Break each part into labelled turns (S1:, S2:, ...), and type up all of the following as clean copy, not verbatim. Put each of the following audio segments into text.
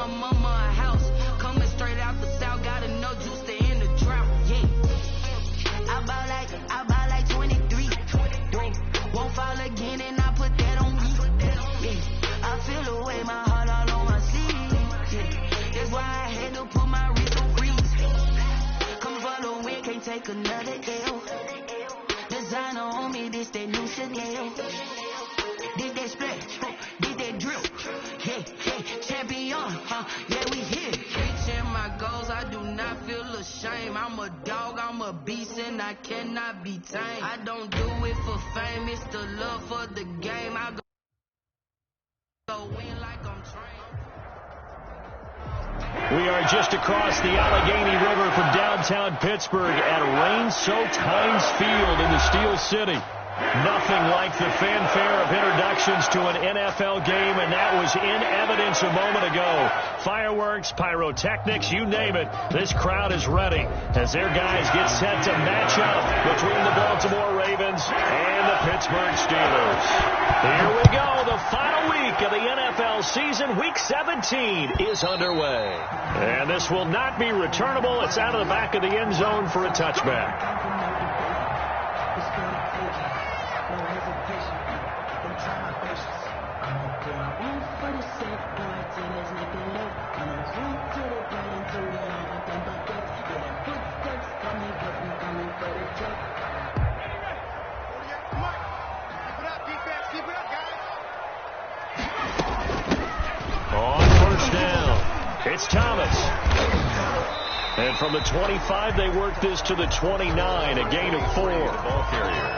S1: my mama a house. Coming straight out the south, gotta know juice to end the drought. Yeah. I buy like 23. Won't fall again and I put that on me. Yeah. I feel the way, my heart all on my sleeve. Yeah. That's why I had to put my wrist on freeze. Come for the win, can't take another L. Designer on me, this that new Chanel. This that splash, this that drip. Yeah, champion, yeah, we here. Reaching my goals, I do not feel ashamed. I'm a dog, I'm a beast, and I cannot be tamed. I don't do it for fame, it's the love for the game. I go win like I'm trained.
S2: We are just across the Allegheny River from downtown Pittsburgh at rain-soaked Heinz Field in the Steel City. Nothing like the fanfare of introductions to an NFL game, and that was in evidence a moment ago. Fireworks, pyrotechnics, you name it. This crowd is ready as their guys get set to match up between the Baltimore Ravens and the Pittsburgh Steelers. Here we go. The final week of the NFL season, Week 17, is underway. And this will not be returnable. It's out of the back of the end zone for a touchback. It's Thomas. And from the 25, they work this to the 29, a gain of 4. Ball carrier.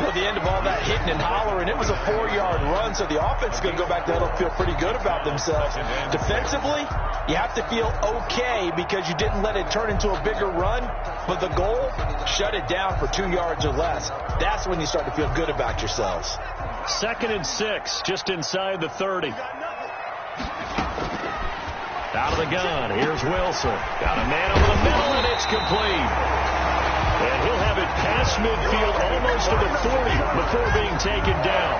S3: Well, the end of all that hitting and hollering, it was a 4-yard run, so the offense is going to go back there and feel pretty good about themselves. Defensively, you have to feel okay because you didn't let it turn into a bigger run, but the goal, shut it down for 2 yards or less. That's when you start to feel good about yourselves.
S2: 2nd and 6, just inside the 30. Out of the gun, here's Wilson. Got a man over the middle, and it's complete. And he'll have it past midfield, almost to the 40 before being taken down.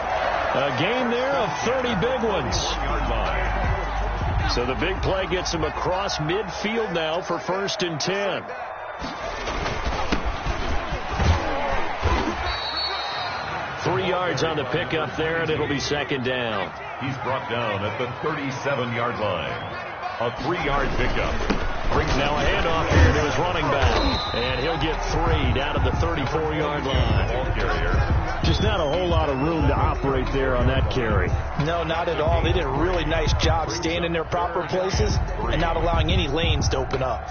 S2: A gain there of 30 big ones. So the big play gets him across midfield now for 1st and 10. Three yards on the pickup there, and it'll be 2nd down.
S4: He's brought down at the 37-yard line. A 3-yard pickup.
S2: Brings now a handoff here to his running back. And he'll get 3 down at the 34-yard line.
S4: Ball carrier.
S2: Just not a whole lot of room to operate there on that carry.
S3: No, not at all. They did a really nice job staying in their proper places and not allowing any lanes to open up.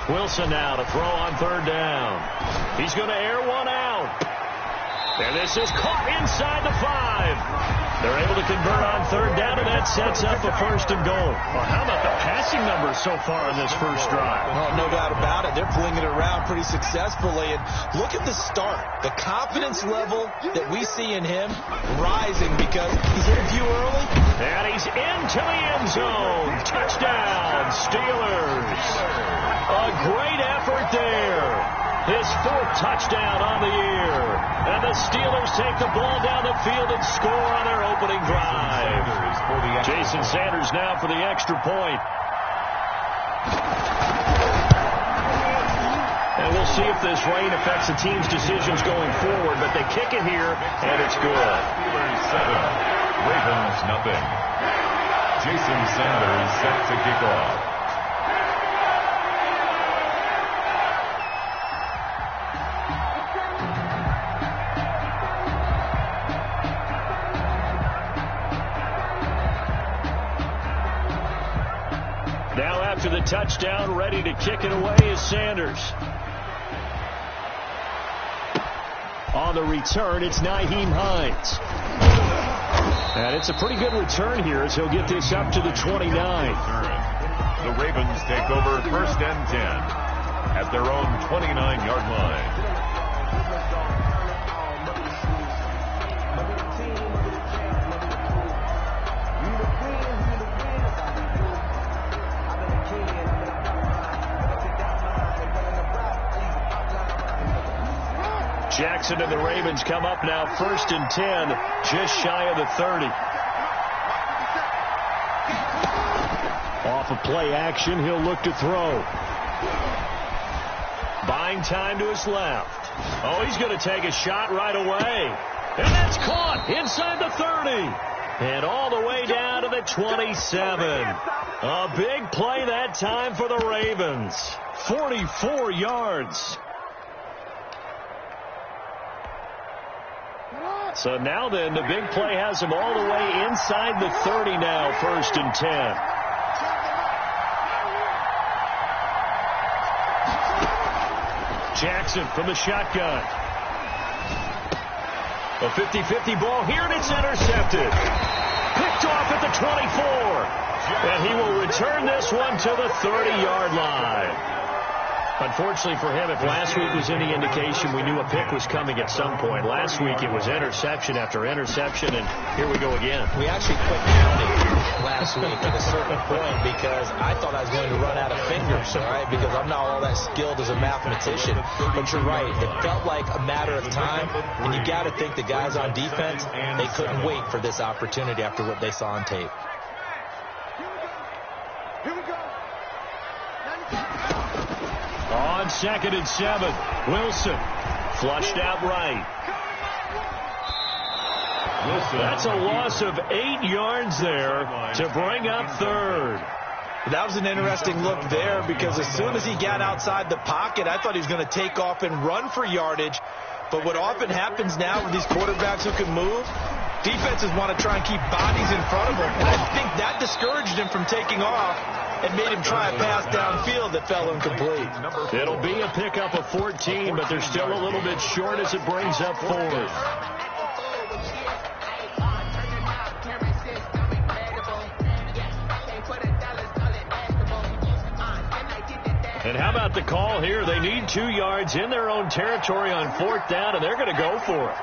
S2: Wilson now to throw on 3rd down. He's going to air one out. And this is caught inside the 5. They're able to convert on 3rd down, and that sets up a 1st and goal. Well, how about the passing numbers so far in this first drive?
S3: Well, no doubt about it. They're pulling it around pretty successfully. And look at the start. The confidence level that we see in him rising because he's hit a few early.
S2: And he's into the end zone. Touchdown, Steelers. A great effort there. His 4th touchdown on the year. And the Steelers take the ball down the field and score on their opening drive. Jason Sanders now for the extra point. And we'll see if this rain affects the team's decisions going forward, but they kick it here, and it's good.
S4: Steelers 7, Ravens nothing. Jason Sanders set to kick off.
S2: Now after the touchdown, ready to kick it away is Sanders. On the return, it's Nyheim Hines. And it's a pretty good return here as he'll get this up to the 29.
S4: The Ravens take over 1st and 10 at their own 29-yard line.
S2: Jackson and the Ravens come up now 1st and 10, just shy of the 30. Off of play action, he'll look to throw. Buying time to his left. Oh, he's going to take a shot right away. And that's caught inside the 30. And all the way down to the 27. A big play that time for the Ravens. 44 yards. So now then, the big play has him all the way inside the 30 now, 1st and 10. Jackson from the shotgun. A 50-50 ball here, and it's intercepted. Picked off at the 24. And he will return this one to the 30-yard line. Unfortunately for him, if last week was any indication, we knew a pick was coming at some point. Last week it was interception after interception, and here we go again.
S3: We actually quit counting last week at a certain point because I thought I was going to run out of fingers, all right, because I'm not all that skilled as a mathematician. But you're right. It felt like a matter of time, and you got to think the guys on defense, they couldn't wait for this opportunity after what they saw on tape.
S2: On 2nd and 7, Wilson flushed out right. That's a loss of 8 yards there to bring up 3rd.
S3: That was an interesting look there because as soon as he got outside the pocket, I thought he was going to take off and run for yardage. But what often happens now with these quarterbacks who can move, defenses want to try and keep bodies in front of them. And I think that discouraged him from taking off and made him try a pass downfield that fell incomplete.
S2: It'll be a pickup of 14, but they're still a little bit short as it brings up 4th. And how about the call here? They need 2 yards in their own territory on 4th down, and they're going to go for it.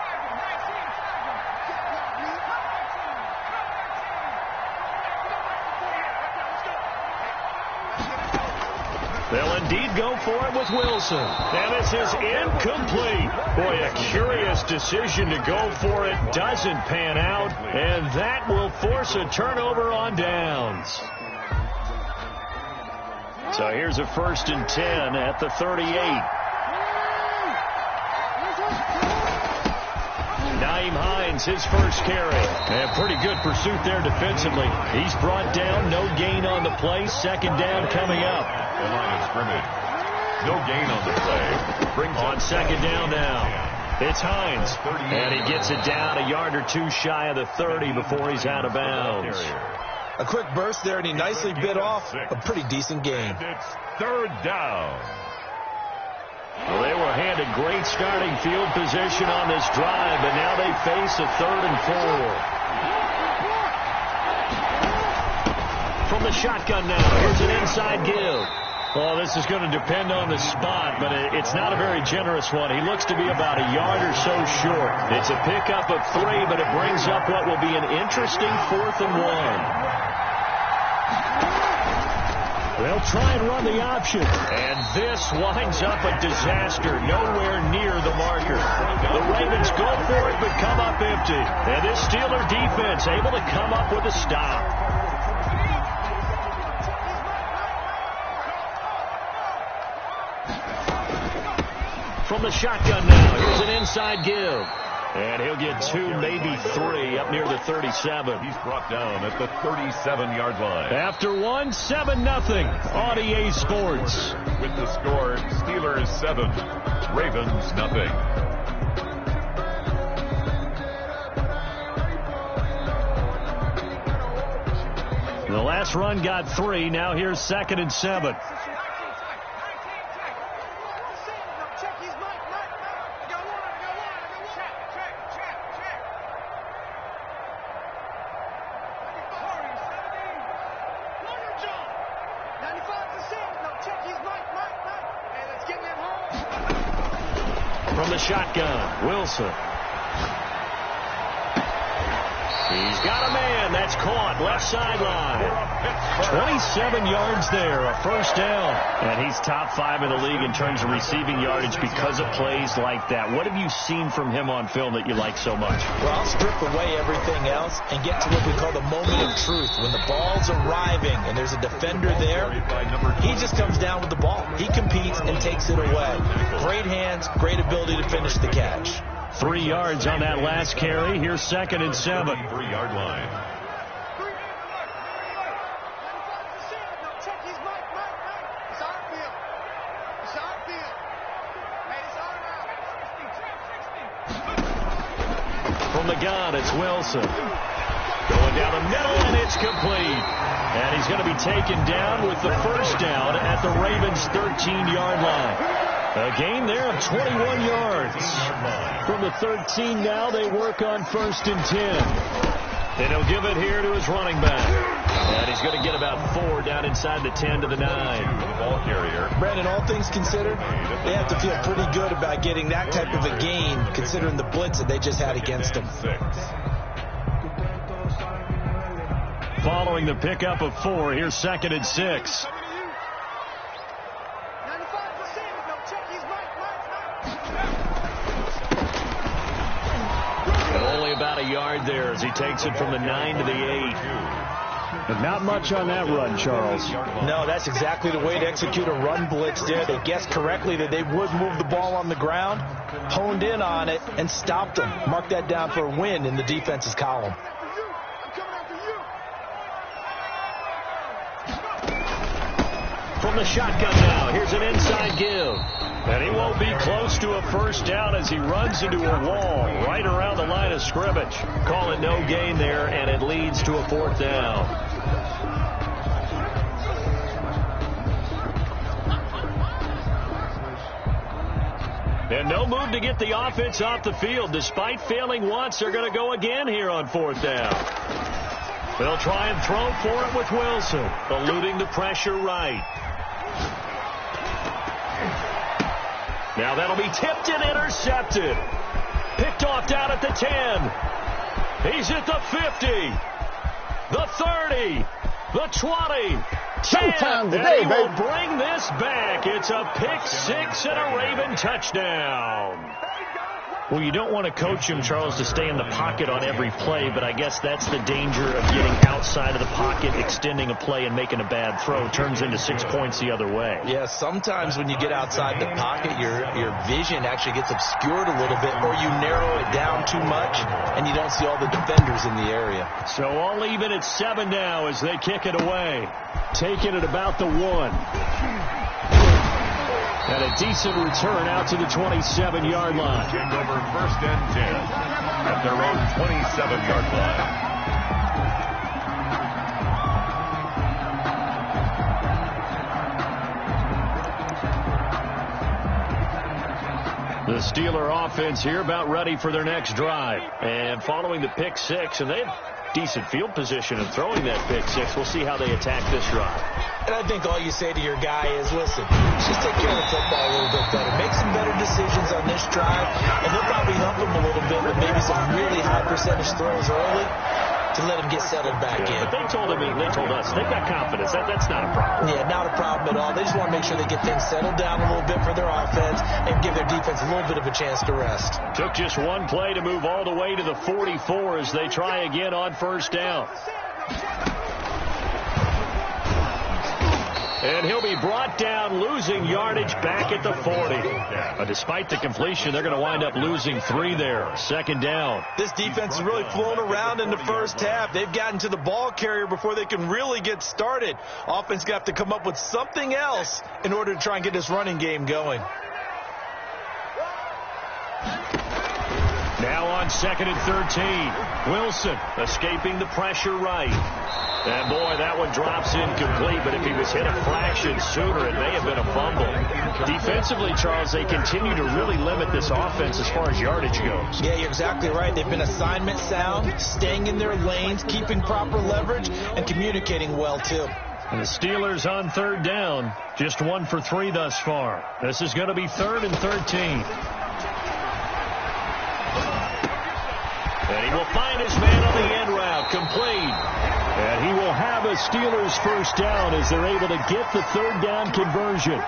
S2: They'll indeed go for it with Wilson. And this is incomplete. Boy, a curious decision to go for it. Doesn't pan out. And that will force a turnover on downs. So here's a 1st and 10 at the 38. Nyheim Hines, his first carry. And pretty good pursuit there defensively. He's brought down, no gain on the play. 2nd down coming up.
S4: The line of scrimmage. No gain on the play. Brings
S2: on 2nd down now. It's Hines. And he gets it down a yard or 2 shy of the 30 before he's out of bounds.
S3: A quick burst there, and he nicely bit off a pretty decent gain.
S4: It's 3rd down.
S2: Well, they were handed great starting field position on this drive, but now they face a 3rd and 4. From the shotgun now, here's an inside give. Well, this is going to depend on the spot, but it's not a very generous one. He looks to be about a yard or so short. It's a pickup of 3, but it brings up what will be an interesting 4th and 1. They'll try and run the option. And this winds up a disaster. Nowhere near the marker. The Ravens go for it, but come up empty. And this Steeler defense able to come up with a stop. From the shotgun now, here's an inside give. And he'll get 2, maybe 3 up near the 37.
S4: He's brought down at the 37-yard line.
S2: After 1, 7-0 on EA Sports.
S4: With the score, Steelers 7, Ravens 0.
S2: The last run got 3. Now here's 2nd and 7. From the shotgun, Wilson. He's got a man. again. That's caught. Left sideline. 27 yards there. A first down. And he's top 5 in the league in terms of receiving yardage because of plays like that. What have you seen from him on film that you like so much?
S3: Well, I'll strip away everything else and get to what we call the moment of truth. When the ball's arriving and there's a defender there, he just comes down with the ball. He competes and takes it away. Great hands, great ability to finish the catch.
S2: 3 yards on that last carry. Here's 2nd and 7.
S4: 3-yard line.
S2: From the gun, it's Wilson. Going down the middle, and it's complete. And he's going to be taken down with the first down at the Ravens' 13-yard line. A gain there of 21 yards. From the 13 now, they work on 1st and 10. And he'll give it here to his running back. And he's going to get about 4 down inside the 10 to the 9.
S4: Ball carrier.
S3: Brandon, all things considered, they have to feel pretty good about getting that type of a gain, considering the blitz that they just had against them.
S2: Following the pickup of 4, here's 2nd and 6. Only about a yard there as he takes it from the 9 to the 8. But not much on that run, Charles.
S3: No, that's exactly the way to execute a run blitz there. They guessed correctly that they would move the ball on the ground, honed in on it, and stopped them. Mark that down for a win in the defense's column.
S2: From the shotgun now, here's an inside give. And he won't be close to a first down as he runs into a wall right around the line of scrimmage. Call it no gain there, and it leads to a 4th down. And no move to get the offense off the field. Despite failing once, they're going to go again here on 4th down. They'll try and throw for it with Wilson, eluding the pressure right. Now that'll be tipped and intercepted. Picked off down at the 10. He's at the 50. The 30. The 20.
S5: Showtime
S2: today,
S5: today,
S2: baby. Will bring this back. It's a pick 6 and a Raven touchdown. Well, you don't want to coach him, Charles, to stay in the pocket on every play, but I guess that's the danger of getting outside of the pocket, extending a play, and making a bad throw. Turns into 6 points the other way.
S3: Yeah, sometimes when you get outside the pocket, your vision actually gets obscured a little bit, or you narrow it down too much, and you don't see all the defenders in the area.
S2: So all even at 7 now as they kick it away. Taking it about the 1. And a decent return out to the 27-yard line.
S4: Kick over 1st and 10 at their own 27-yard line.
S2: The Steeler offense here about ready for their next drive. And following the pick 6, and they have decent field position and throwing that pick 6. We'll see how they attack this drive.
S3: And I think all you say to your guy is, listen, just take care of the football a little bit better. Make some better decisions on this drive, and they'll probably help him a little bit with maybe some really high percentage throws early to let him get settled back in.
S2: But they told us, they've got confidence. That's not a problem.
S3: Yeah, not a problem at all. They just want to make sure they get things settled down a little bit for their offense and give their defense a little bit of a chance to rest.
S2: Took just one play to move all the way to the 44 as they try again on 1st down. And he'll be brought down, losing yardage back at the 40. Despite the completion, they're going to wind up losing 3 there. 2nd down.
S3: This defense is really flown around in the first half. They've gotten to the ball carrier before they can really get started. Offense got to come up with something else in order to try and get this running game going.
S2: Now on 2nd and 13. Wilson escaping the pressure right. And, boy, that one drops incomplete, but if he was hit a fraction sooner, it may have been a fumble. Defensively, Charles, they continue to really limit this offense as far as yardage goes.
S3: Yeah, you're exactly right. They've been assignment sound, staying in their lanes, keeping proper leverage, and communicating well, too.
S2: And the Steelers on 3rd down, just 1 for 3 thus far. This is going to be 3rd and 13. And And he will find his man on the end route, complete. And he will have a Steelers first down as they're able to get the third down conversion.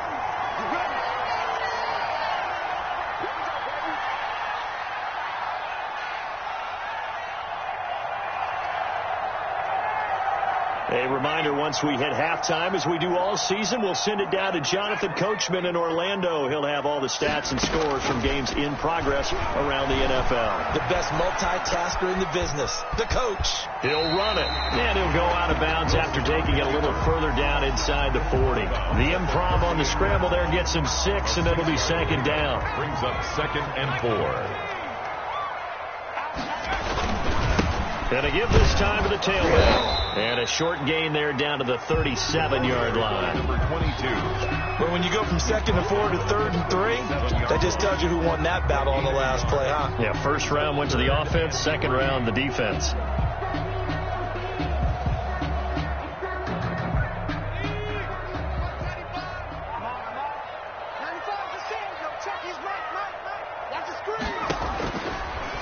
S2: A reminder, once we hit halftime, as we do all season, we'll send it down to Jonathan Coachman in Orlando. He'll have all the stats and scores from games in progress around the NFL.
S3: The best multitasker in the business, the coach.
S2: He'll run it, and he'll go out of bounds after taking it a little further down inside the 40. The improv on the scramble there gets him 6, and it'll be second down.
S4: Brings up 2nd and 4.
S2: Gonna give this time to the tailback. And a short gain there down to the 37-yard line.
S4: Number 22.
S3: But when you go from 2nd and 4 to 3rd and 3, that just tells you who won that battle on the last play, huh?
S2: Yeah, first round went to the offense, second round the defense.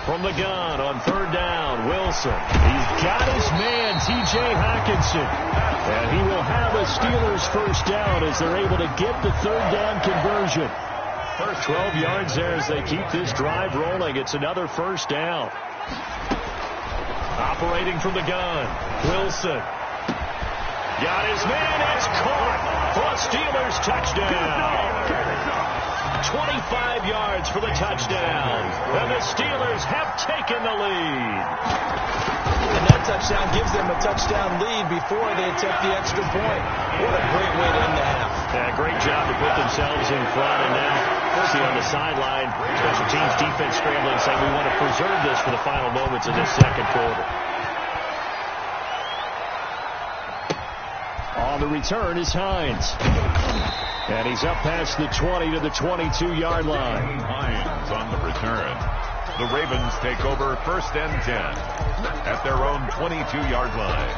S2: From the gun on third down, Wilson. He's got his man, T.J. Hockenson. And he will have a Steelers first down as they're able to get the third down conversion. First 12 yards there as they keep this drive rolling. It's another first down. Operating from the gun, Wilson. Got his man, it's caught for a Steelers touchdown. 25 yards for the touchdown. And the Steelers have taken the lead.
S3: And that touchdown gives them a touchdown lead before they attempt the extra point. What a great way to end the half.
S2: Yeah, great job to put themselves in front. And now, see on the sideline, special teams defense scrambling, saying we want to preserve this for the final moments of this second quarter. On the return is Hines. And he's up past the 20 to the 22-yard line.
S4: Hines on the return. The Ravens take over 1st and 10 at their own 22-yard line.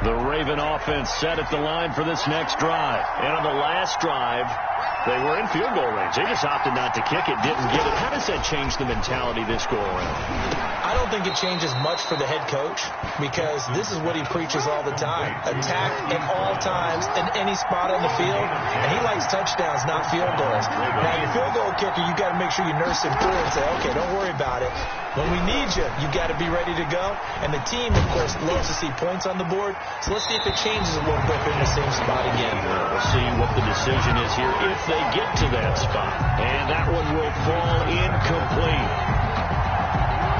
S2: The Raven offense set at the line for this next drive. And on the last drive, they were in field goal range. They just opted not to kick it, didn't get it. How does that change the mentality this go around?
S3: I don't think it changes much for the head coach because this is what he preaches all the time. Attack at all times in any spot on the field. And he likes touchdowns, not field goals. Now, your field goal kicker, you got to make sure you nurse him through and say, okay, don't worry about it. When we need you, you got to be ready to go. And the team, of course, loves to see points on the board. So let's see if it changes a little bit in the same spot again.
S2: We'll see what the decision is here if they get to that spot. And that one will fall incomplete.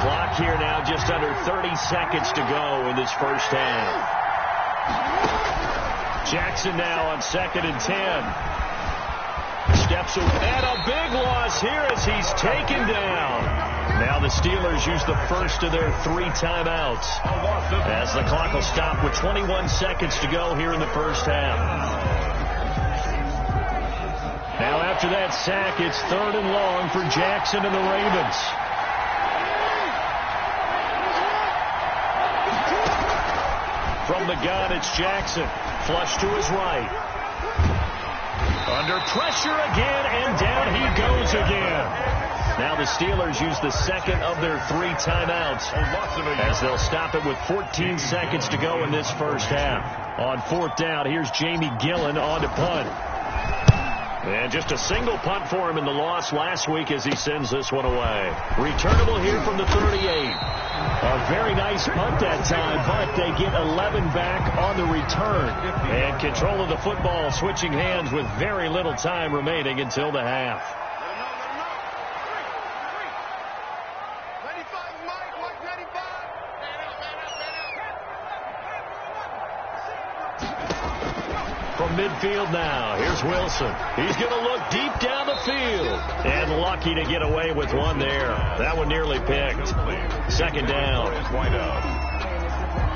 S2: Clock here now just under 30 seconds to go in this first half. Jackson now on 2nd and 10. Steps away. And a big loss here as he's taken down. Now the Steelers use the first of their 3 timeouts as the clock will stop with 21 seconds to go here in the first half. Now after that sack, it's 3rd and long for Jackson and the Ravens. From the gun, it's Jackson. Flush to his right. Under pressure again, and down he goes again. Now the Steelers use the second of their 3 timeouts as they'll stop it with 14 seconds to go in this first half. On 4th down, here's Jamie Gillen on to punt. And just a single punt for him in the loss last week as he sends this one away. Returnable here from the 38. A very nice punt that time, but they get 11 back on the return. And control of the football switching hands with very little time remaining until the half. From midfield now, here's Wilson. He's going to look deep down the field. And lucky to get away with one there. That one nearly picked. 2nd down.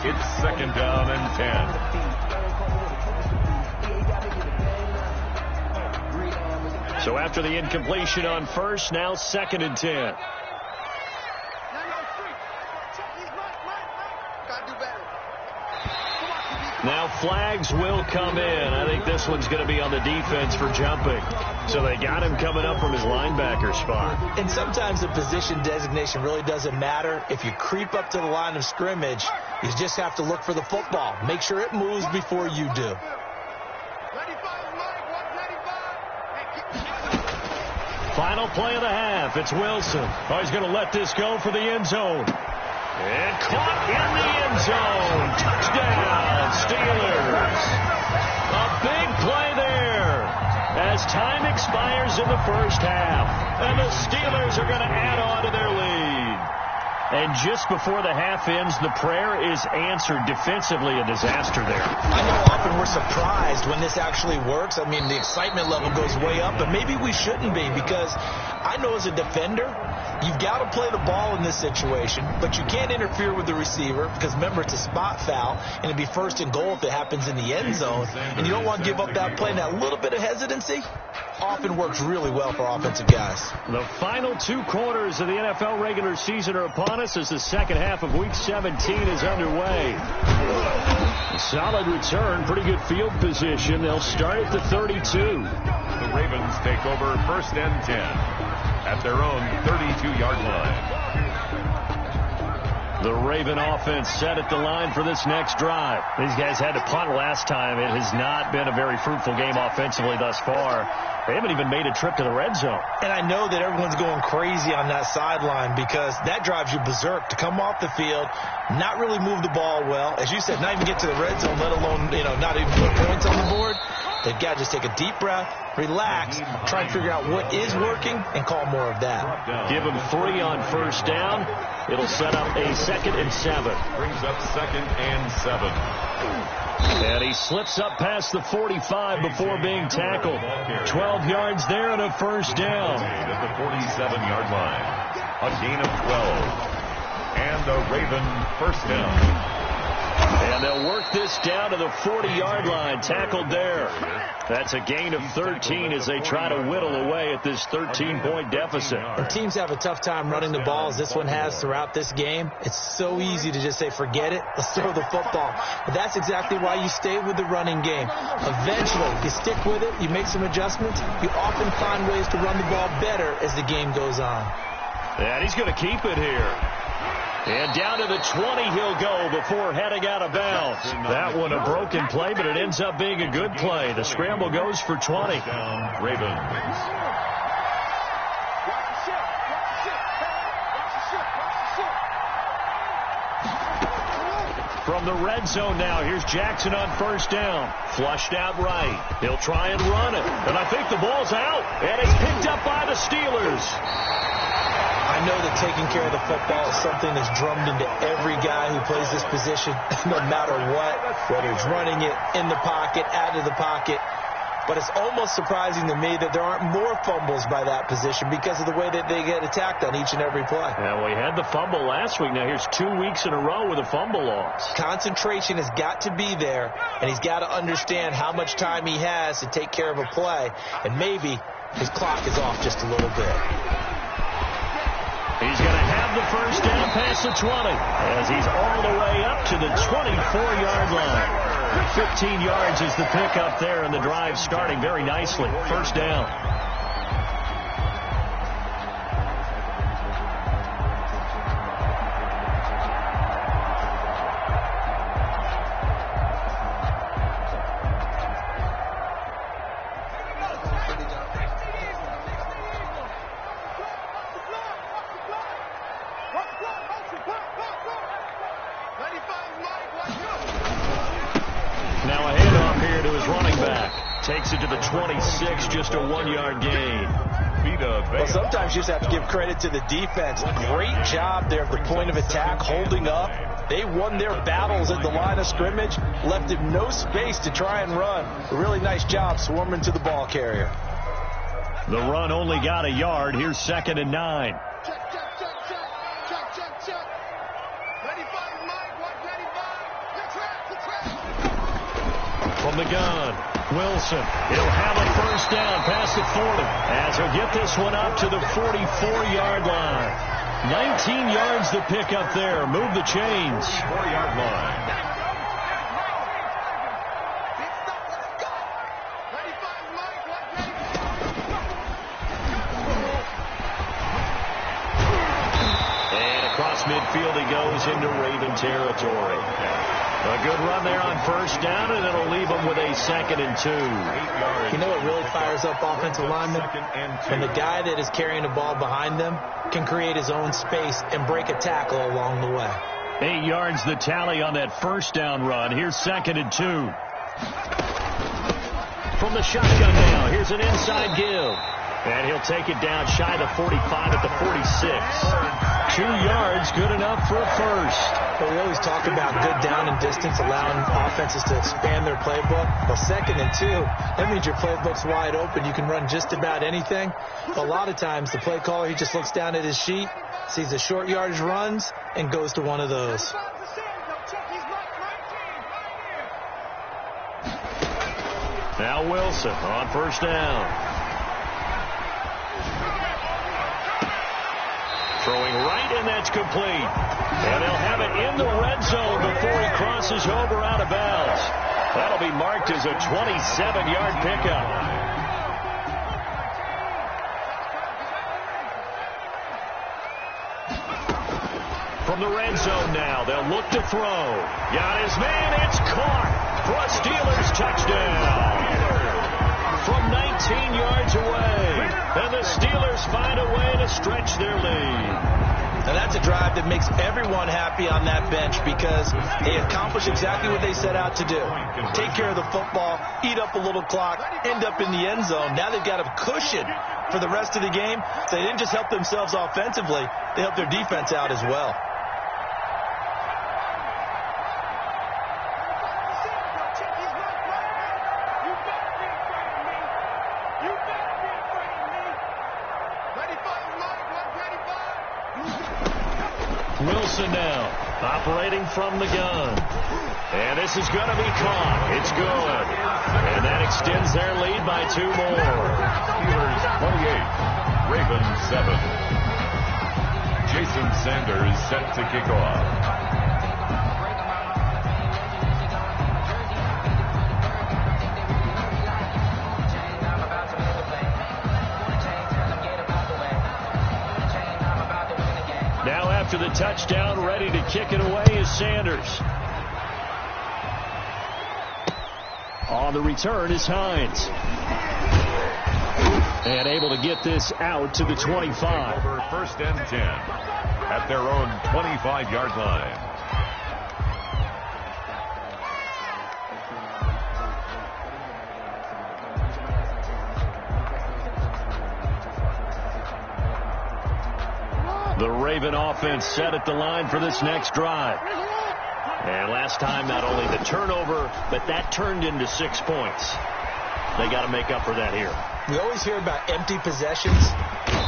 S4: It's 2nd down and 10.
S2: So after the incompletion on first, now 2nd and 10. Now flags will come in. I think this one's going to be on the defense for jumping. So they got him coming up from his linebacker spot.
S3: And sometimes the position designation really doesn't matter. If you creep up to the line of scrimmage, you just have to look for the football. Make sure it moves before you do.
S2: Final play of the half. It's Wilson. Oh, he's going to let this go for the end zone. And caught in the end zone. Touchdown, Steelers. A big play there as time expires in the first half. And the Steelers are going to add on to their lead. And just before the half ends, the prayer is answered. Defensively, a disaster there.
S3: I know often we're surprised when this actually works. I mean, the excitement level goes way up, but maybe we shouldn't be, because I know as a defender, you've got to play the ball in this situation, but you can't interfere with the receiver because, remember, it's a spot foul, and it'd be 1st and goal if it happens in the end zone, and you don't want to give up that play. And that little bit of hesitancy often works really well for offensive guys.
S2: The final 2 quarters of the NFL regular season are upon us as the second half of Week 17 is underway. Solid return, pretty good field position. They'll start at the 32.
S4: The Ravens take over 1st and 10 at their own 32-yard line.
S2: The Raven offense set at the line for this next drive. These guys had to punt last time. It has not been a very fruitful game offensively thus far. They haven't even made a trip to the red zone.
S3: And I know that everyone's going crazy on that sideline because that drives you berserk to come off the field, not really move the ball well. As you said, not even get to the red zone, let alone, not even put points on the board. They've got to just take a deep breath, relax, try and figure out what is working, and call more of that.
S2: Give them 3 on first down. It'll set up a 2nd and 7.
S4: Brings up 2nd and 7.
S2: And he slips up past the 45 before being tackled. 12 yards there and a first down.
S4: At the 47-yard line. A gain of 12. And a Raven first down.
S2: And they'll work this down to the 40-yard line. Tackled there. That's a gain of 13 as they try to whittle away at this 13-point deficit.
S3: When teams have a tough time running the ball, as this one has throughout this game, it's so easy to just say, forget it, let's throw the football. But that's exactly why you stay with the running game. Eventually, you stick with it, you make some adjustments, you often find ways to run the ball better as the game goes on.
S2: And he's going to keep it here. And down to the 20 he'll go before heading out of bounds. That one a broken play, but it ends up being a good play. The scramble goes for 20.
S4: Ravens.
S2: From the red zone now, here's Jackson on first down. Flushed out right. He'll try and run it. And I think the ball's out. And it's picked up by the Steelers.
S3: I know that taking care of the football is something that's drummed into every guy who plays this position, no matter what, whether it's running it, in the pocket, out of the pocket. But it's almost surprising to me that there aren't more fumbles by that position because of the way that they get attacked on each and every play.
S2: Yeah, we had the fumble last week. Now here's 2 weeks in a row with a fumble loss.
S3: Concentration has got to be there, and he's got to understand how much time he has to take care of a play, and maybe his clock is off just a little bit.
S2: He's going to have the first down past the 20 as he's all the way up to the 24-yard line. 15 yards is the pickup there, and the drive starting very nicely. First down. Now a handoff here to his running back. Takes it to the 26, just a 1-yard gain.
S3: Well, sometimes you just have to give credit to the defense. Great job there at the point of attack, holding up. They won their battles at the line of scrimmage, left him no space to try and run. A really nice job swarming to the ball carrier.
S2: The run only got a yard. Here's 2nd and 9. From the gun, Wilson. He'll have a first down past across the 40. As he'll get this one up to the 44-yard line. 19 yards to pick up there. Move the chains.
S4: 4-yard line.
S2: Midfield he goes into Raven territory. A good run there on first down, and it'll leave him with a 2nd and 2.
S3: You know what really fires up offensive linemen? When the guy that is carrying the ball behind them can create his own space and break a tackle along the way.
S2: 8 yards the tally on that first down run. Here's 2nd and 2. From the shotgun now, here's an inside give. And he'll take it down shy of the 45 at the 46. 2 yards, good enough for a first.
S3: Well, we always talk about good down and distance, allowing offenses to expand their playbook. Well, 2nd and 2, that means your playbook's wide open. You can run just about anything. A lot of times, the play caller, he just looks down at his sheet, sees the short yardage runs, and goes to one of those.
S2: Now Wilson on first down. Throwing right, and that's complete. And they'll have it in the red zone before he crosses over out of bounds. That'll be marked as a 27-yard pickup. From the red zone now, they'll look to throw. Got his man, it's caught for a Steelers touchdown. From 19 yards away, and the Steelers find a way to stretch their lead.
S3: Now that's a drive that makes everyone happy on that bench because they accomplished exactly what they set out to do. Take care of the football, eat up a little clock, end up in the end zone. Now they've got a cushion for the rest of the game. So they didn't just help themselves offensively, they helped their defense out as well.
S2: Wilson now, operating from the gun. And this is going to be caught. It's good. And that extends their lead by 2 more.
S4: Steelers 28, Ravens 7. Jason Sanders set to kick off.
S2: After the touchdown, ready to kick it away is Sanders. On the return is Hines. And able to get this out to the 25.
S4: Over 1st and 10 at their own 25-yard line.
S2: The Raven offense set at the line for this next drive. And last time, not only the turnover, but that turned into 6 points. They got to make up for that here.
S3: We always hear about empty possessions.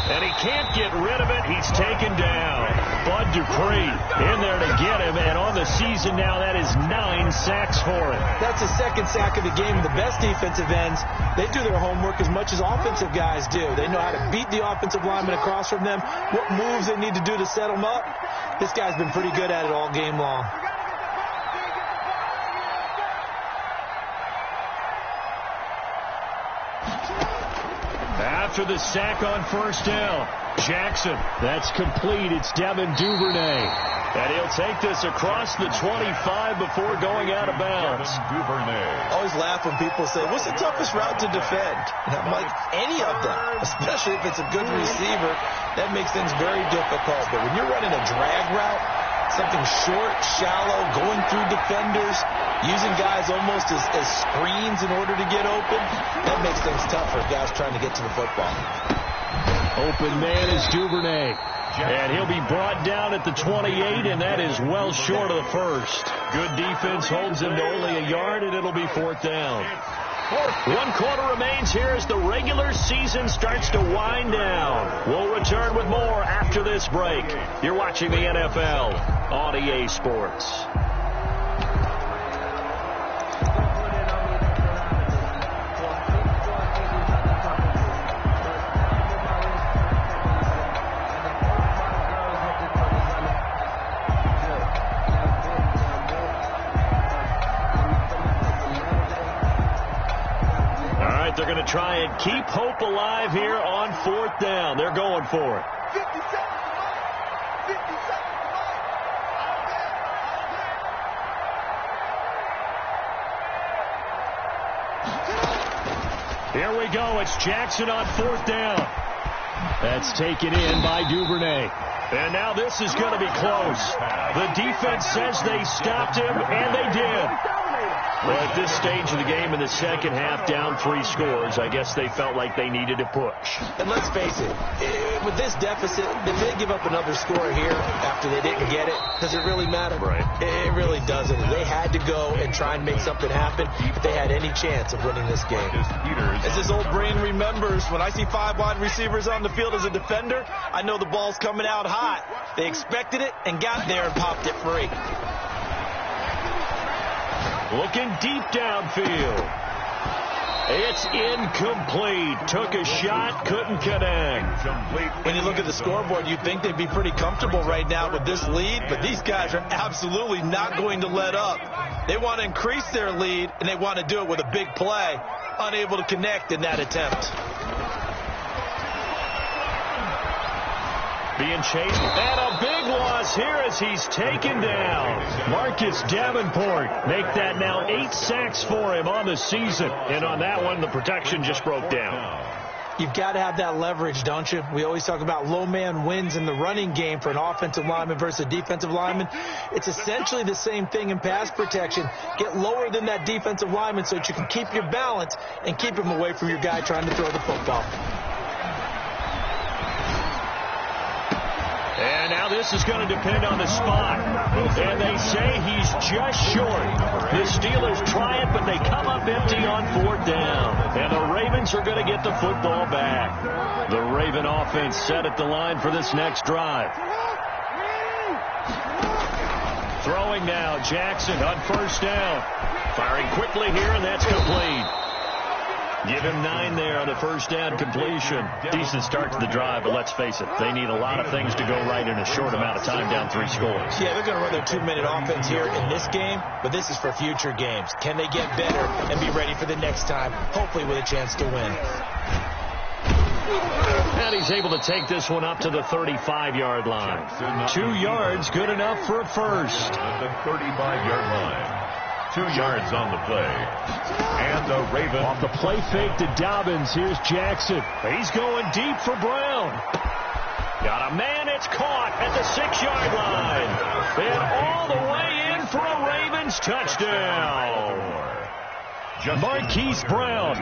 S2: And he can't get rid of it. He's taken down. Bud Dupree in there to get him. And on the season now, that is 9 sacks for him.
S3: That's his 2nd sack of the game. The best defensive ends, they do their homework as much as offensive guys do. They know how to beat the offensive lineman across from them, what moves they need to do to set them up. This guy's been pretty good at it all game long.
S2: After the sack on first down, Jackson, that's complete. It's Devin Duvernay. And he'll take this across the 25 before going out of bounds.
S3: Always laugh when people say, what's the toughest route to defend? And I'm like, any of them, especially if it's a good receiver. That makes things very difficult. But when you're running a drag route, something short, shallow, going through defenders, using guys almost as screens in order to get open, that makes things tough for guys trying to get to the football.
S2: Open man is Duvernay. And he'll be brought down at the 28, and that is well short of the first. Good defense holds him to only a yard, and it'll be 4th down. 1 quarter remains here as the regular season starts to wind down. We'll return with more after this break. You're watching the NFL on EA Sports. to try and keep hope alive here on 4th down. They're going for it.
S5: 50 seconds to life. 50 seconds to life.
S2: Here we go. It's Jackson on 4th down. That's taken in by Duvernay. And now this is going to be close. The defense says they stopped him, and they did. Well, at this stage of the game in the second half, down 3 scores, I guess they felt like they needed to push.
S3: And let's face it, with this deficit, if they give up another score here after they didn't get it, does it really matter?
S2: Right.
S3: It really doesn't. They had to go and try and make something happen if they had any chance of winning this game. As this old brain remembers, when I see 5 wide receivers on the field as a defender, I know the ball's coming out hot. They expected it and got there and popped it free.
S2: Looking deep downfield. It's incomplete. Took a shot, couldn't connect.
S3: When you look at the scoreboard, you'd think they'd be pretty comfortable right now with this lead, but these guys are absolutely not going to let up. They want to increase their lead, and they want to do it with a big play. Unable to connect in that attempt.
S2: Being chased, and a big loss here as he's taken down. Marcus Davenport make that now 8 sacks for him on the season. And on that one, the protection just broke down.
S3: You've got to have that leverage, don't you? We always talk about low man wins in the running game for an offensive lineman versus a defensive lineman. It's essentially the same thing in pass protection. Get lower than that defensive lineman so that you can keep your balance and keep him away from your guy trying to throw the football.
S2: And now this is going to depend on the spot. And they say he's just short. The Steelers try it, but they come up empty on 4th down. And the Ravens are going to get the football back. The Raven offense set at the line for this next drive. Throwing now, Jackson on 1st down. Firing quickly here, and that's complete. Give him 9 there on the 1st down completion. Decent start to the drive, but let's face it, they need a lot of things to go right in a short amount of time, down 3 scores.
S3: Yeah, they're going to run their 2-minute offense here in this game, but this is for future games. Can they get better and be ready for the next time, hopefully with a chance to win?
S2: And he's able to take this one up to the 35-yard line. 2 yards, good enough for a first.
S4: At the 35-yard line. 2 yards on the play. And the Ravens.
S2: Off the play fake to Dobbins. Here's Jackson. He's going deep for Brown. Got a man. It's caught at the 6-yard line. And all the way in for a Ravens touchdown. Marquise Brown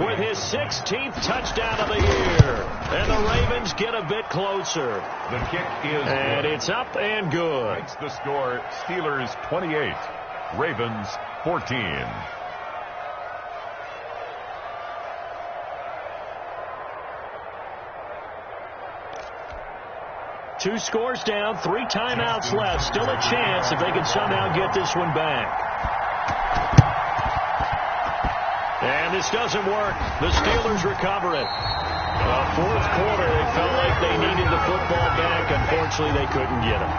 S2: with his 16th touchdown of the year. And the Ravens get a bit closer.
S4: The kick is
S2: and good. It's up and good.
S4: Makes the score Steelers 28. Ravens 14.
S2: Two scores down, 3 timeouts left. Still a chance if they can somehow get this one back. And this doesn't work. The Steelers recover it. 4th quarter, they felt like they needed the football back. Unfortunately, they couldn't get it.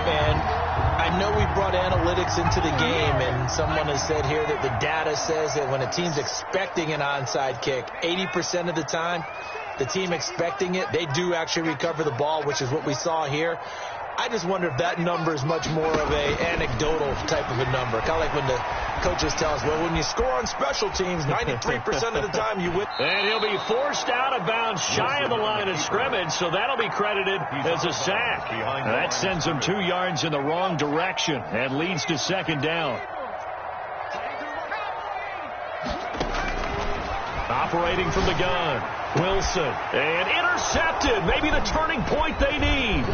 S3: And I know we brought analytics into the game, and someone has said here that the data says that when a team's expecting an onside kick, 80% of the time, the team expecting it, they do actually recover the ball, which is what we saw here. I just wonder if that number is much more of a anecdotal type of a number. Kind of like when the coaches tell us, well, when you score on special teams, 93% of the time you win.
S2: And he'll be forced out of bounds shy of the line of scrimmage, so that'll be credited as a sack. That sends him 2 yards in the wrong direction and leads to 2nd down. Operating from the gun, Wilson. And intercepted. Maybe the turning point they need.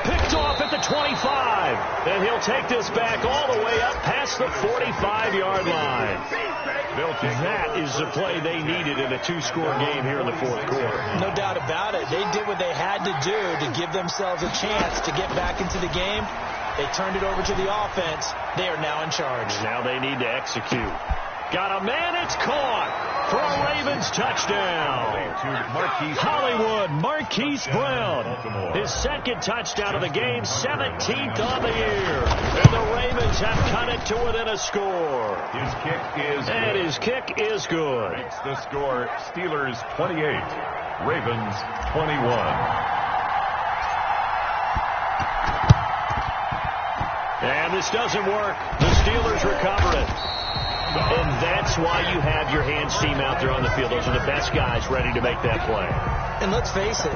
S2: Picked off at the 25. And he'll take this back all the way up past the 45-yard line. That is the play they needed in a 2-score game here in the 4th quarter.
S3: No doubt about it. They did what they had to do to give themselves a chance to get back into the game. They turned it over to the offense. They are now in charge.
S2: Now they need to execute. Got a man, it's caught for a Ravens touchdown. Hollywood Marquise Brown, his second touchdown of the game, 17th on the year. And the Ravens have cut it to within a score.
S4: His kick is good.
S2: And his kick is good.
S4: Makes the score Steelers 28, Ravens 21.
S2: And this doesn't work. The Steelers recover it. And that's why you have your hands team out there on the field. Those are the best guys ready to make that play.
S3: And let's face it,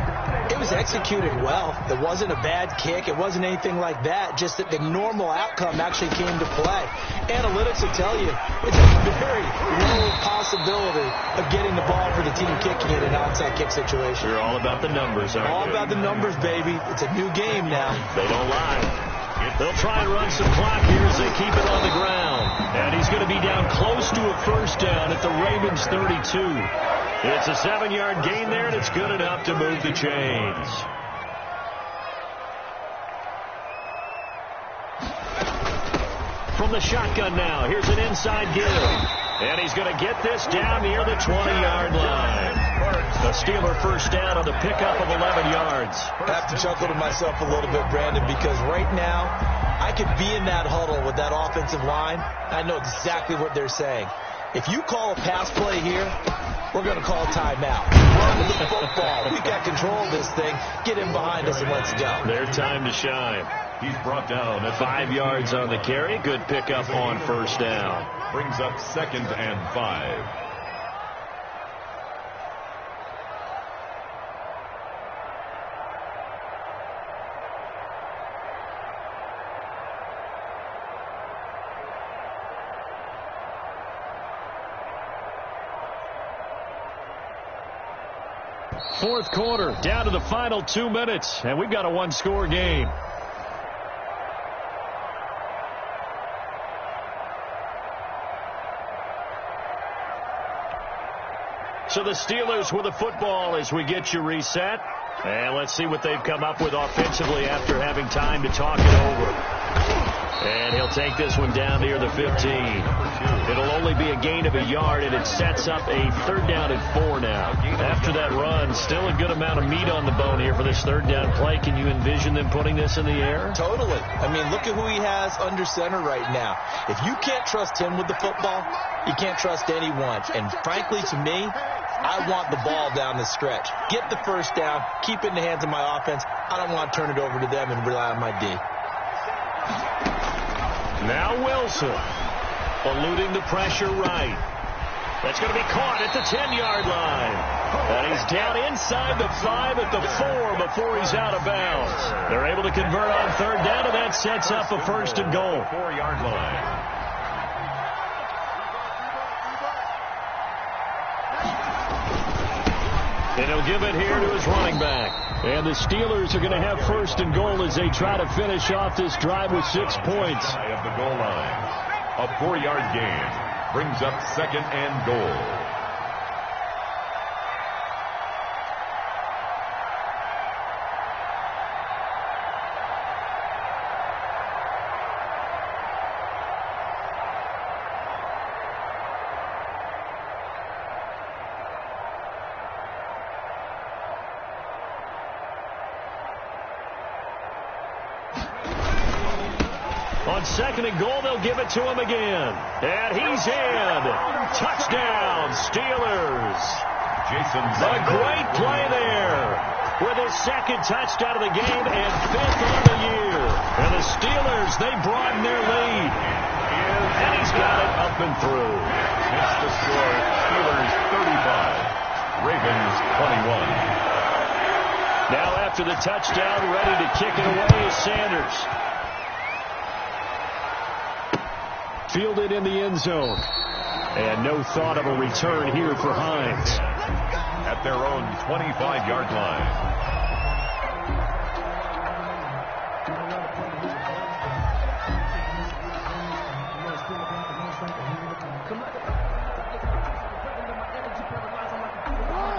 S3: it was executed well. It wasn't a bad kick. It wasn't anything like that. Just that the normal outcome actually came to play. Analytics will tell you it's a very low possibility of getting the ball for the team kicking it in an onside kick situation.
S2: You're all about the numbers, aren't you?
S3: All about the numbers, baby. It's a new game now.
S2: They don't lie. They'll try and run some clock here as they keep it on the ground. And he's going to be down close to a first down at the Ravens 32. It's a 7-yard gain there, and it's good enough to move the chains. From the shotgun now, here's an inside give. And he's going to get this down near the 20-yard line. The Steeler first down on the pickup of 11 yards.
S3: I have to chuckle to myself a little bit, Brandon, because right now I could be in that huddle with that offensive line. I know exactly what they're saying. If you call a pass play here, we're going to call timeout. Run the football. We got control of this thing. Get in behind us and let's go.
S2: Their time to shine.
S4: He's brought down at
S2: 5 yards on the carry. Good pickup on first down.
S4: Brings up 2nd and 5.
S2: Fourth quarter, down to the final 2 minutes, and we've got a one-score game. So the Steelers with the football as we get you reset. And let's see what they've come up with offensively after having time to talk it over. And he'll take this one down near the 15. It'll only be a gain of a yard, and it sets up a 3rd down and 4 now. After that run, still a good amount of meat on the bone here for this 3rd down play. Can you envision them putting this in the air?
S3: Totally. I mean, look at who he has under center right now. If you can't trust him with the football, you can't trust anyone. And frankly, to me, I want the ball down the stretch. Get the first down, keep it in the hands of my offense. I don't want to turn it over to them and rely on my D.
S2: Now Wilson, eluding the pressure right. That's going to be caught at the 10-yard line. And he's down inside the 5 at the 4 before he's out of bounds. They're able to convert on 3rd down, and that sets up a 1st and goal.
S4: 4-yard line.
S2: And he'll give it here to his running back. And the Steelers are going to have 1st and goal as they try to finish off this drive with 6 points.
S4: Of the goal line. A 4-yard gain brings up 2nd and goal.
S2: On 2nd and goal, they'll give it to him again. And he's in. Touchdown, Steelers. A great play there with his 2nd touchdown of the game and 5th on the year. And the Steelers, they broaden their lead. And he's got it up and through.
S4: It's the score, Steelers 35, Ravens 21.
S2: Now after the touchdown, ready to kick it away is Sanders. Fielded in the end zone. And no thought of a return here for Hines.
S4: At their own 25-yard line.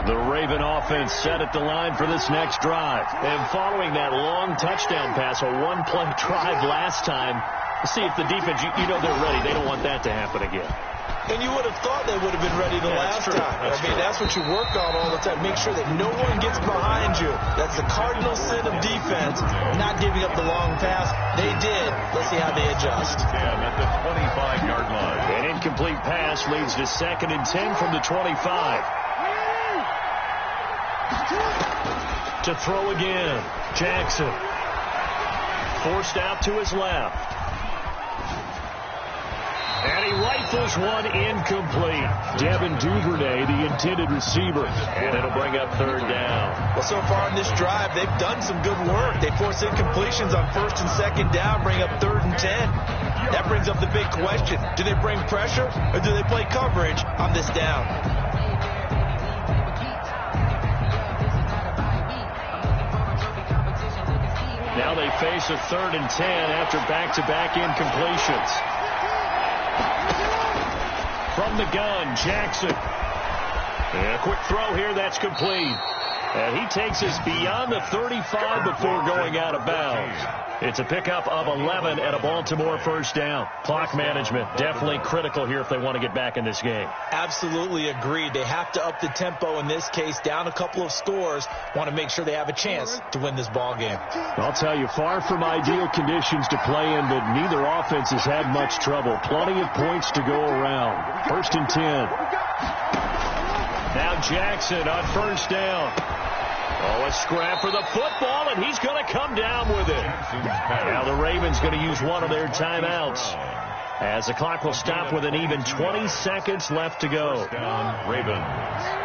S2: The Raven offense set at the line for this next drive. And following that long touchdown pass, a one-play drive last time, see if the defense, you know they're ready. They don't want that to happen again.
S3: And you would have thought they would have been ready the last time. I mean, that's what you work on all the time. Make sure that no one gets behind you. That's the cardinal sin of defense, not giving up the long pass. They did. Let's see how they adjust.
S4: At the 25-yard line.
S2: An incomplete pass leads to 2nd and 10 from the 25. To throw again. Jackson. Forced out to his left. And he rifles one incomplete. Devin Duvernay, the intended receiver. And it'll bring up 3rd down.
S3: Well, so far in this drive, they've done some good work. They force incompletions on 1st and 2nd down, bring up 3rd and 10. That brings up the big question. Do they bring pressure or do they play coverage on this down?
S2: Now they face a 3rd and 10 after back-to-back incompletions. From the gun, Jackson. And a quick throw here, that's complete. And he takes us beyond the 35 before going out of bounds. It's a pickup of 11 and a Baltimore 1st down. Clock management, definitely critical here if they want to get back in this game.
S3: Absolutely agreed. They have to up the tempo in this case, down a couple of scores. Want to make sure they have a chance to win this ball game.
S2: I'll tell you, far from ideal conditions to play in, but neither offense has had much trouble. Plenty of points to go around. 1st and 10. Now Jackson on 1st down. Oh, a scrap for the football, and he's going to come down with it. Now the Ravens going to use one of their timeouts, as the clock will stop with an even 20 seconds left to go.
S4: Ravens.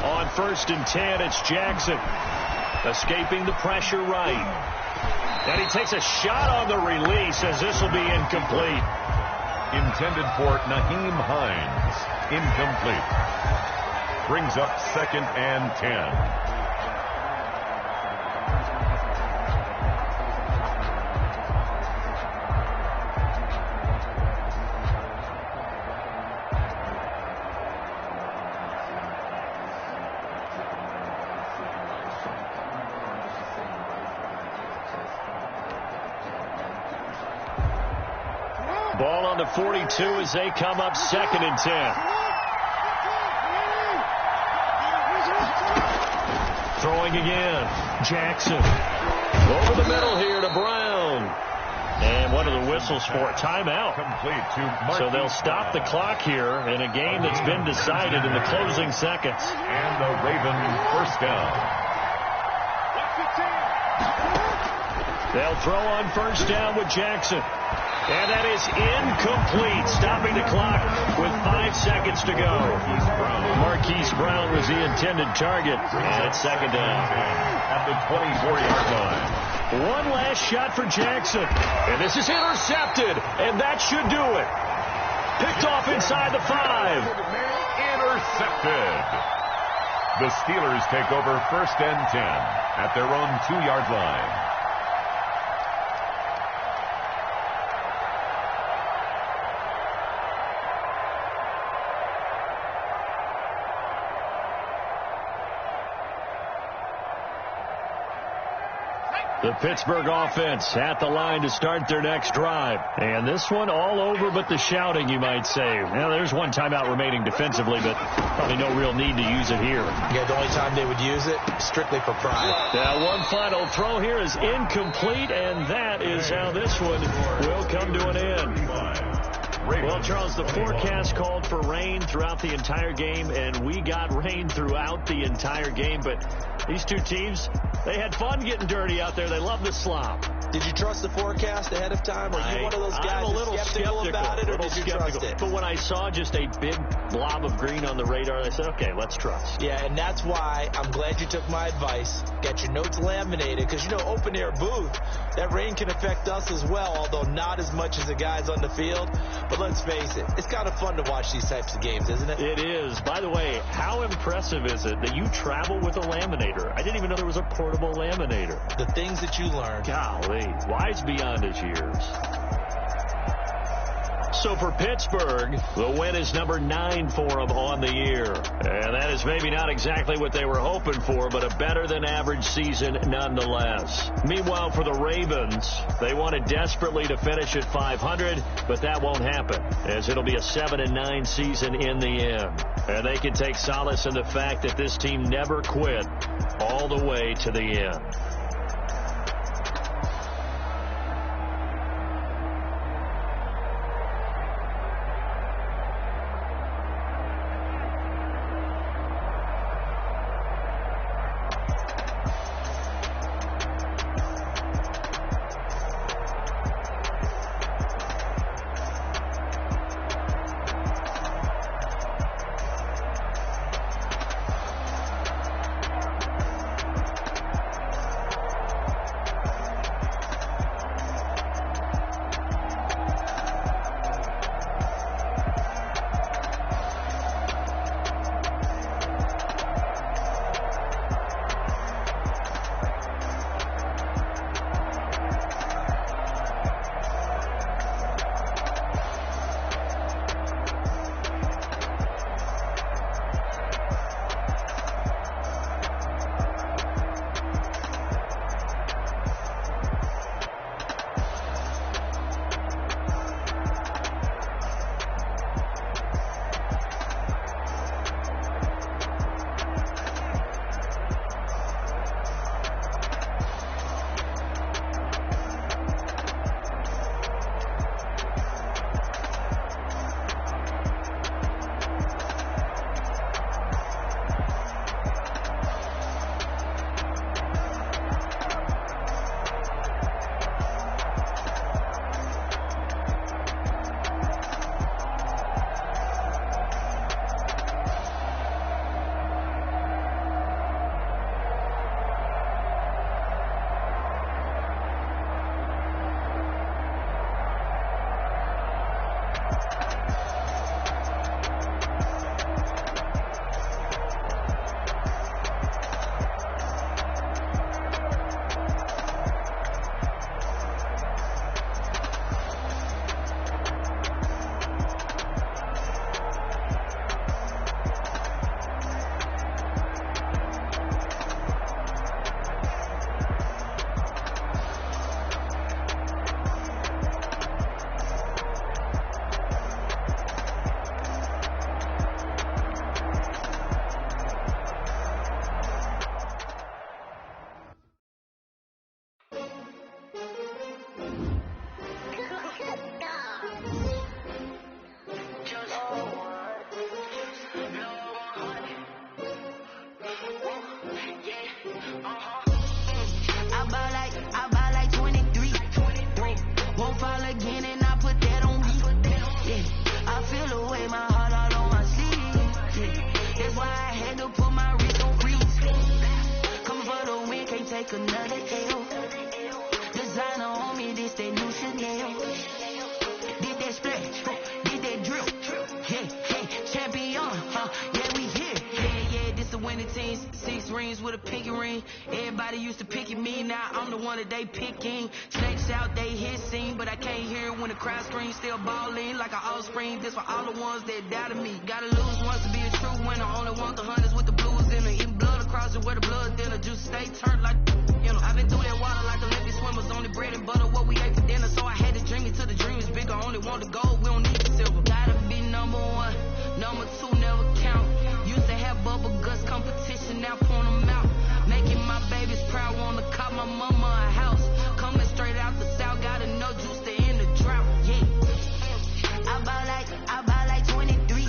S2: On 1st and 10, it's Jackson. Escaping the pressure right. And he takes a shot on the release as this will be incomplete.
S4: Intended for Nyheim Hines. Incomplete. Brings up 2nd and 10.
S2: Ball on the 42 as they come up 2nd and 10. Throwing again. Jackson. Over the middle here to Brown. And one of the whistles for a timeout.
S4: Complete to
S2: So they'll stop the clock here in a game that's been decided in the closing seconds.
S4: And the Ravens 1st down.
S2: They'll throw on 1st down with Jackson. And that is incomplete, stopping the clock with 5 seconds to go. Marquise Brown was the intended target, and it's 2nd down.
S4: At the 24-yard line.
S2: One last shot for Jackson, and this is intercepted, and that should do it. Picked off inside the 5.
S4: Intercepted. The Steelers take over 1st and 10 at their own 2-yard line.
S2: The Pittsburgh offense at the line to start their next drive. And this one all over but the shouting, you might say. Now, there's one timeout remaining defensively, but probably no real need to use it here.
S3: Yeah, the only time they would use it, strictly for pride.
S2: Now, one final throw here is incomplete, and that is how this one will come to an end. Well, Charles, the forecast called for rain throughout the entire game, and we got rain throughout the entire game. But these two teams, they had fun getting dirty out there. They love the slop.
S3: Did you trust the forecast ahead of time? Are you one of those guys
S2: I'm a little
S3: skeptical about it, or did you trust it?
S2: But when I saw just a big blob of green on the radar, I said, okay, let's trust.
S3: Yeah, and that's why I'm glad you took my advice. Get your notes laminated, because, open air booth, that rain can affect us as well, although not as much as the guys on the field. But let's face it, it's kind of fun to watch these types of games, isn't it?
S2: It is. By the way, how impressive is it that you travel with a laminator? I didn't even know there was a portable laminator.
S3: The things that you learn.
S2: Golly, wise beyond his years. So for Pittsburgh, the win is number 9 for them on the year. And that is maybe not exactly what they were hoping for, but a better than average season nonetheless. Meanwhile, for the Ravens, they wanted desperately to finish at 500, but that won't happen, as it'll be a 7-9 season in the end. And they can take solace in the fact that this team never quit all the way to the end.
S1: They picking snakes out they hissing, but I can't hear it when the crowd screams. Still balling like an offspring. This for all the ones that doubted me. Gotta lose once to be a true winner. Only want the hunters with the blues in it. Eating blood across it where the blood dinner. Juice stay turned like I've been through that water like Olympic swimmers. Only bread and butter what we ate for dinner. So I had to dream it till the dream is bigger. Only want the gold, we don't need the silver. Gotta be number 1, number 2 never count. Used to have bubble guts competition, now point them out. Making my babies proud, wanna call my mama a house. Coming straight out the south, gotta know juice to end the drought. Yeah, I buy like 23.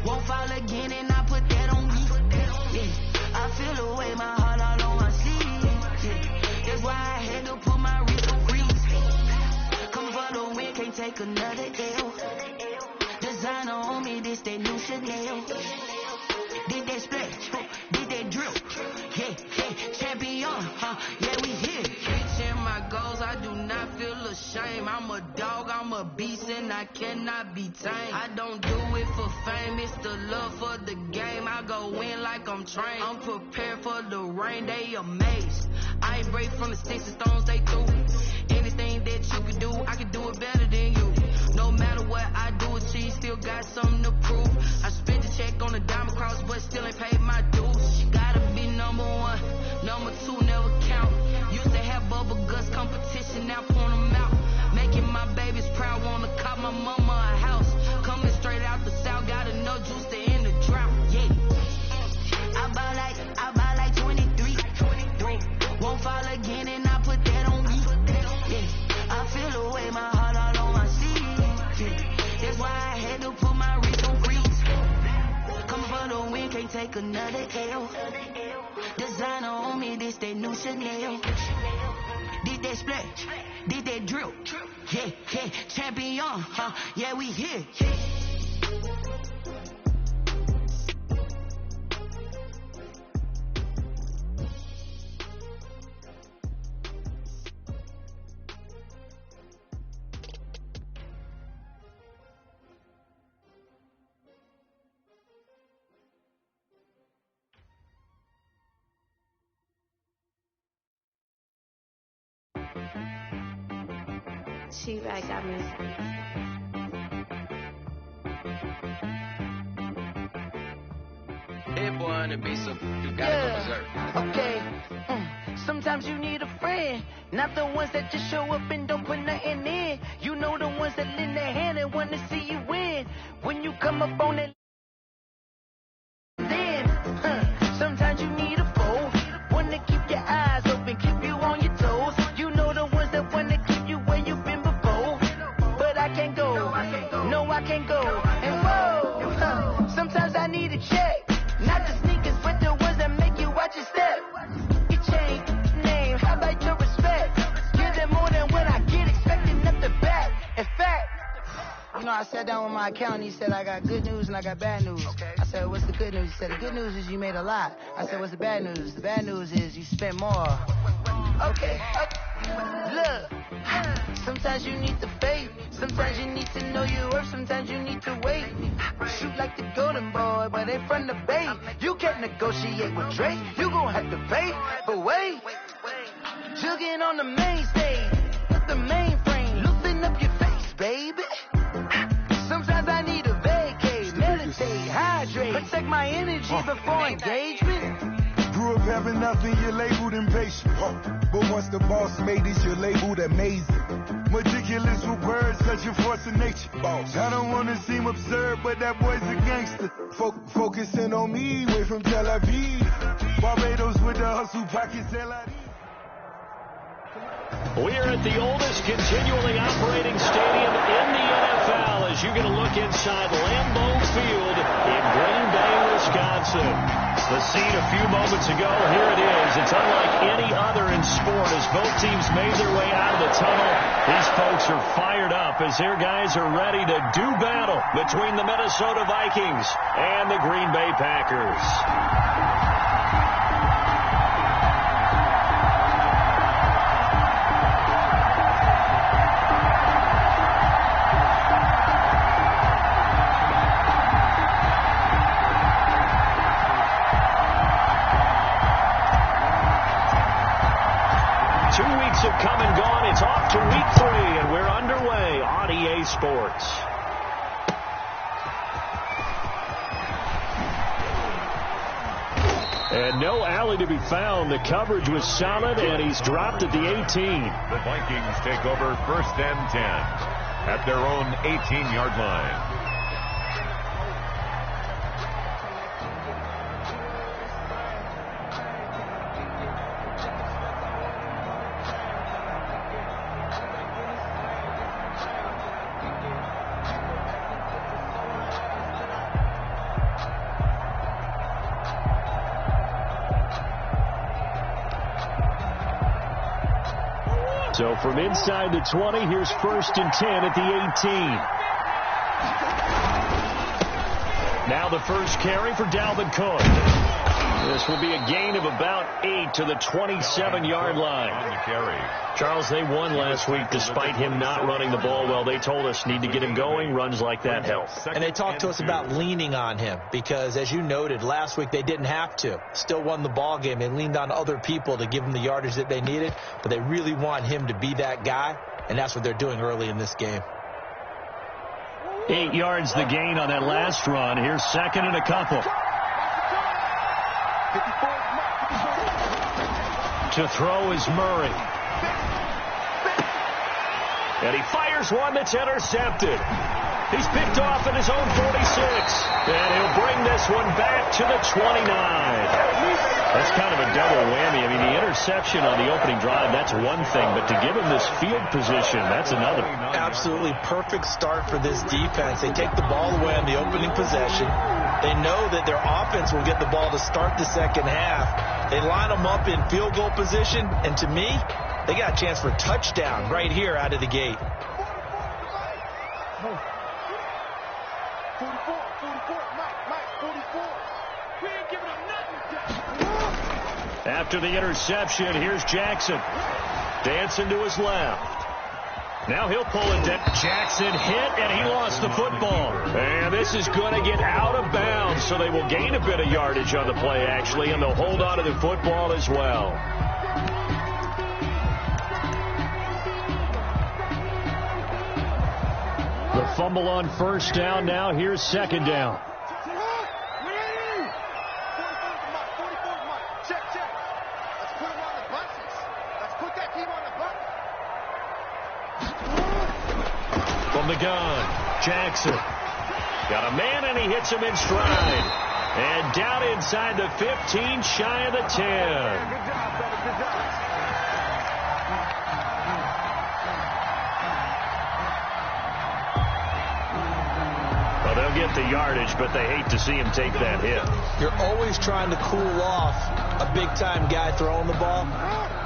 S1: Won't fall again, and I put that on me. Yeah, I feel away, my heart all on. champion, yeah, we here. Reaching my goals, I do not feel ashamed. I'm a dog, I'm a beast, and I cannot be tamed. I don't do it for fame, it's the love for the game. I go in like I'm trained. I'm prepared for the rain, they amazed. I ain't break from the sticks and stones they threw. Anything that you can do, I can do it better than you. No matter what I do, achieve, still got something to prove. I spent the check on the diamond cross, but still ain't paid my dues. She gotta be number one, number two never count. Used to have bubble guts competition, now point them out. Making my babies proud, wanna cop my mama a house. Coming straight out the south, got enough juice to end the drought. Yeah, I buy like 23. Won't fall again, and I put that on me. Yeah, I feel the way, my heart all on my sleeve. Yeah, that's why I had to put my wrist on freeze. Coming for the win, can't take another L. Designer on me, this that new Chanel. Did that splash, did that drill. Yeah, champion, yeah, we here.
S6: She-Rag got me.
S7: Hey boy, on the beat, so you gotta go berserk.
S8: Okay. Sometimes you need a friend, not the ones that just show up and don't put nothing in. You know the ones that lend their hand and want to see you win. When you come up on that, then sometimes you need a foe, one to keep your eyes open, keep you on your toes. You know the ones that want to keep you where you've been before. But I can't go, no, I can't go. And whoa, sometimes I need a check. Not the sneakers, but the ones that make you watch your step. You change name, how about your respect? Give them more than what I get, expecting nothing back. In fact, you know, I sat down with my accountant, he said, I got good news and I got bad news. I said, what's the good news? He said, the good news is you made a lot. I said, what's the bad news? The bad news is you spent more. Okay. Look, sometimes you need the faith. Sometimes you need to know your worth. Sometimes you need to wait. Shoot like the golden boy, but they from the bay. You can't negotiate with Drake. You gon' have to pay. But wait, jugging on the main stage with the mainframe, loosen up your face, baby. Sometimes I need a vacate, meditate, hydrate, protect my energy before engagement.
S9: Grew up having nothing, you're labeled impatient. But once the boss made it, you're labeled amazing. Meticulous with words, such a force of nature. I don't want to seem absurd, but that boy's a gangster. Focusing on me, way from Tel Aviv. Barbados with the hustle pockets, LID.
S2: We're at the oldest continually operating stadium in the NFL as you get a look inside Lambeau Field in Green Bay, Wisconsin. The scene a few moments ago, here it is. It's unlike any other in sport as both teams made their way out of the tunnel. These folks are fired up as their guys are ready to do battle between the Minnesota Vikings and the Green Bay Packers. 2 weeks have come and gone. It's off to week 3, and we're underway on EA Sports. And no alley to be found. The coverage was solid, and he's dropped at the 18.
S4: The Vikings take over 1st and 10 at their own 18-yard line.
S2: So from inside the 20, here's 1st and 10 at the 18. Now the first carry for Dalvin Cook. This will be a gain of about 8 to the 27-yard line.
S4: On the carry.
S2: Charles, they won last week despite him not running the ball well. They told us need to get him going. Runs like that help.
S3: And they talked to us about leaning on him because, as you noted, last week they didn't have to. Still won the ball game. They leaned on other people to give them the yardage that they needed, but they really want him to be that guy, and that's what they're doing early in this game.
S2: 8 yards the gain on that last run. Here's second and a couple. To throw is Murray. And he fires one that's intercepted. He's picked off at his own 46. And he'll bring this one back to the 29. That's kind of a double whammy. I mean, the interception on the opening drive, that's one thing. But to give him this field position, that's another.
S3: Absolutely perfect start for this defense. They take the ball away on the opening possession. They know that their offense will get the ball to start the second half. They line them up in field goal position. And to me, they got a chance for a touchdown right here out of the gate.
S5: 44, Mike, 44. We ain't giving up nothing.
S2: After the interception, here's Jackson. Dancing to his left. Now he'll pull it down. Jackson hit, and he lost the football. And this is going to get out of bounds, so they will gain a bit of yardage on the play, actually, and they'll hold on to the football as well. The fumble on first down. Now here's second down. From the gun, Jackson got a man, and he hits him in stride. And down inside the 15, shy of the 10.
S5: Good job, brother. Good job.
S2: Well, they'll get the yardage, but they hate to see him take that hit.
S3: You're always trying to cool off a big-time guy throwing the ball,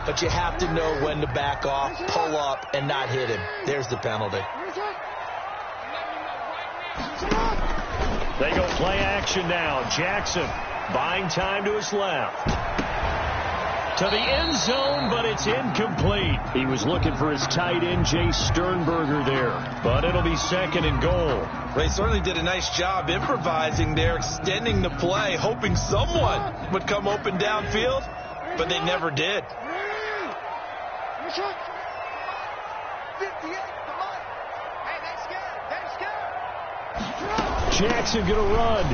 S3: but you have to know when to back off, pull up, and not hit him. There's the penalty.
S2: They go play action now. Jackson buying time to his left. To the end zone, but it's incomplete. He was looking for his tight end, Jay Sternberger, there. But it'll be second and goal.
S3: They certainly did a nice job improvising there, extending the play, hoping someone would come open downfield, but they never did.
S5: 58, come on. Hey, they scared.
S2: Jackson gonna run.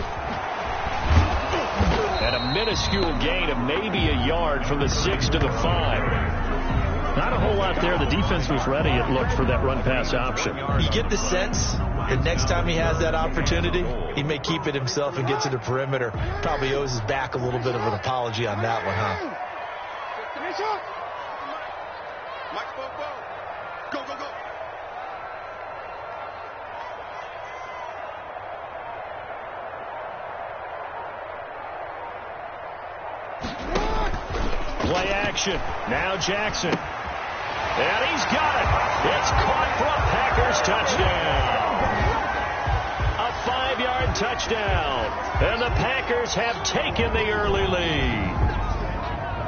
S2: And a minuscule gain of maybe a yard from the 6 to the 5. Not a whole lot there. The defense was ready, it looked, for that run-pass option.
S3: You get the sense that next time he has that opportunity, he may keep it himself and get to the perimeter. Probably owes his back a little bit of an apology on that one, huh?
S5: Mike, go, go, go.
S2: Play action. Now Jackson. And he's got it. It's caught for a Packers touchdown. A 5-yard touchdown. And the Packers have taken the early lead.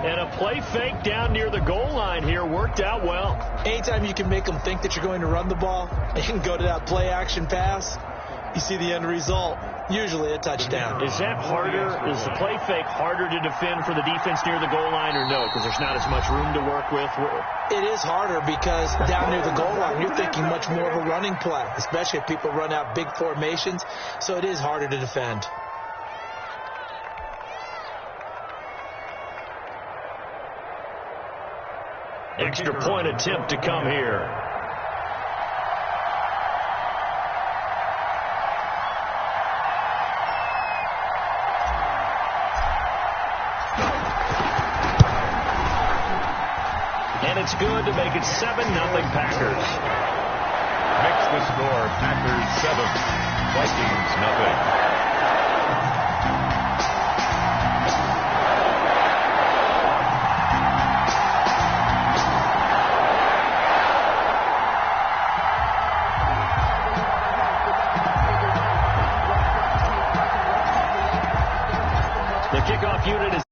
S2: And a play fake down near the goal line here worked out well.
S3: Anytime you can make them think that you're going to run the ball, you can go to that play action pass, you see the end result. Usually a touchdown.
S2: Is that harder? Is the play fake harder to defend for the defense near the goal line, or no? Because there's not as much room to work with?
S3: It is harder because down near the goal line, you're thinking much more of a running play, especially if people run out big formations. So it is harder to defend.
S2: Extra point attempt to come here. It's good to make it 7-0 Packers.
S4: Makes the score Packers 7, Vikings nothing.
S2: The kickoff unit is